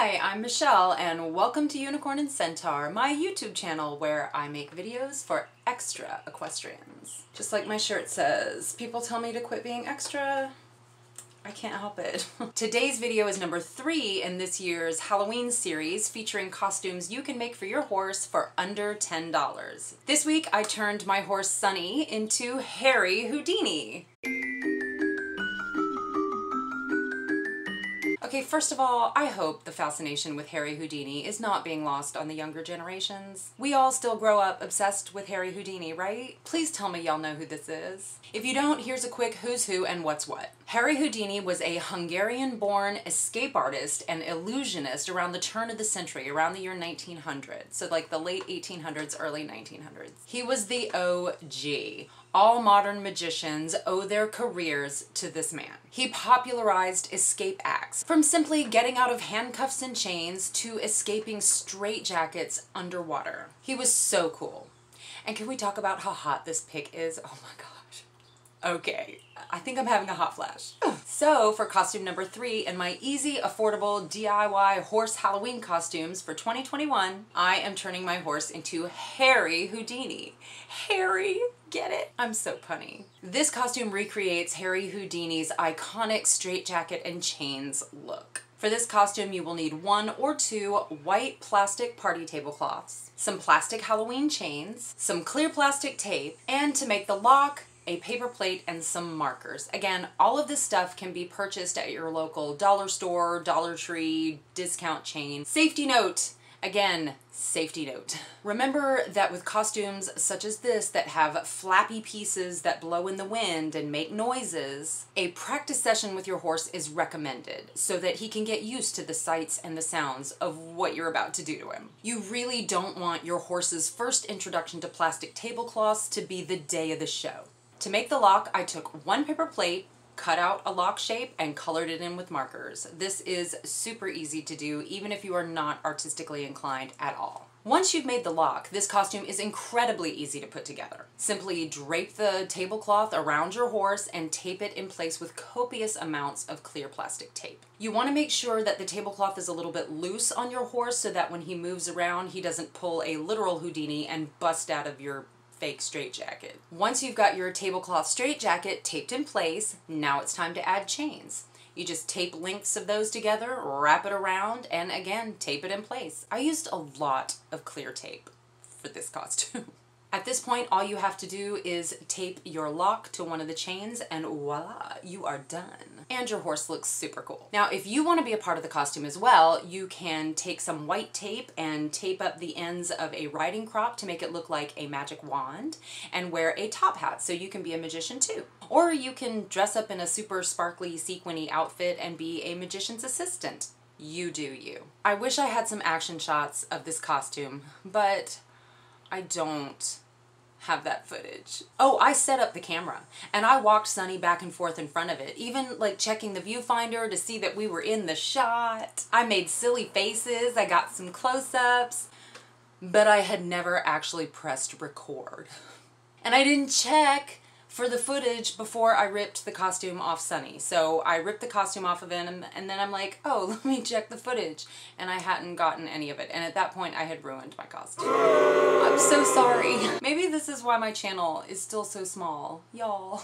Hi, I'm Michelle and welcome to Unicorn and Centaur, my YouTube channel where I make videos for extra equestrians. Just like my shirt says, people tell me to quit being extra. I can't help it. Today's video is number 3 in this year's Halloween series featuring costumes you can make for your horse for under $10. This week I turned my horse Sunny into Harry Houdini. Okay, first of all, I hope the fascination with Harry Houdini is not being lost on the younger generations. We all still grow up obsessed with Harry Houdini, right? Please tell me y'all know who this is. If you don't, here's a quick who's who and what's what. Harry Houdini was a Hungarian-born escape artist and illusionist around the turn of the century, around the year 1900. So like the late 1800s, early 1900s. He was the OG. All modern magicians owe their careers to this man. He popularized escape acts, from simply getting out of handcuffs and chains to escaping straitjackets underwater. He was so cool. And can we talk about how hot this pic is? Oh my gosh. Okay, I think I'm having a hot flash. So for costume number 3 in my easy, affordable DIY horse Halloween costumes for 2021, I am turning my horse into Harry Houdini. Harry, get it? I'm so punny. This costume recreates Harry Houdini's iconic straitjacket and chains look. For this costume, you will need 1 or 2 white plastic party tablecloths, some plastic Halloween chains, some clear plastic tape, and to make the lock, a paper plate, and some markers. Again, all of this stuff can be purchased at your local dollar store, Dollar Tree, discount chain. Safety note! Again, safety note. Remember that with costumes such as this that have flappy pieces that blow in the wind and make noises, a practice session with your horse is recommended so that he can get used to the sights and the sounds of what you're about to do to him. You really don't want your horse's first introduction to plastic tablecloths to be the day of the show. To make the lock, I took 1 paper plate, cut out a lock shape, and colored it in with markers. This is super easy to do, even if you are not artistically inclined at all. Once you've made the lock, this costume is incredibly easy to put together. Simply drape the tablecloth around your horse and tape it in place with copious amounts of clear plastic tape. You want to make sure that the tablecloth is a little bit loose on your horse so that when he moves around, he doesn't pull a literal Houdini and bust out of your fake straitjacket. Once you've got your tablecloth straitjacket taped in place, now it's time to add chains. You just tape lengths of those together, wrap it around, and again, tape it in place. I used a lot of clear tape for this costume. At this point, all you have to do is tape your lock to one of the chains and voila, you are done. And your horse looks super cool. Now, if you want to be a part of the costume as well, you can take some white tape and tape up the ends of a riding crop to make it look like a magic wand and wear a top hat so you can be a magician too. Or you can dress up in a super sparkly, sequiny outfit and be a magician's assistant. You do you. I wish I had some action shots of this costume, but I don't have that footage. Oh, I set up the camera and I walked Sunny back and forth in front of it, even like checking the viewfinder to see that we were in the shot. I made silly faces, I got some close-ups, but I had never actually pressed record. And I didn't check for the footage before I ripped the costume off Sunny. So I ripped the costume off of him and then I'm like, oh, let me check the footage. And I hadn't gotten any of it. And at that point I had ruined my costume. I'm so sorry. Maybe this is why my channel is still so small. Y'all,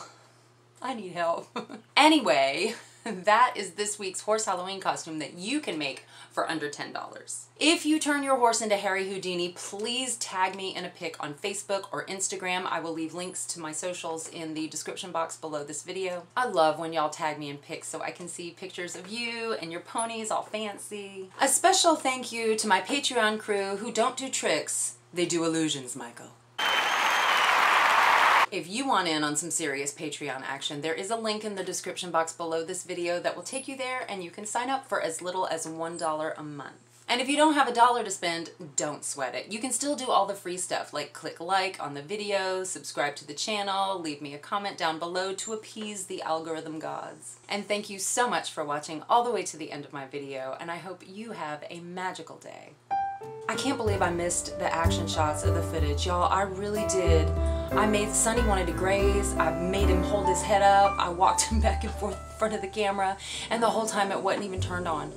I need help. Anyway, that is this week's horse Halloween costume that you can make for under $10. If you turn your horse into Harry Houdini, please tag me in a pic on Facebook or Instagram. I will leave links to my socials in the description box below this video. I love when y'all tag me in pics so I can see pictures of you and your ponies all fancy. A special thank you to my Patreon crew who don't do tricks, they do illusions, Michael. If you want in on some serious Patreon action, there is a link in the description box below this video that will take you there and you can sign up for as little as $1 a month. And if you don't have $1 to spend, don't sweat it. You can still do all the free stuff like click like on the video, subscribe to the channel, leave me a comment down below to appease the algorithm gods. And thank you so much for watching all the way to the end of my video, and I hope you have a magical day. I can't believe I missed the action shots of the footage, y'all. I really did. I made Sunny wanted to graze, I made him hold his head up, I walked him back and forth in front of the camera, and the whole time it wasn't even turned on.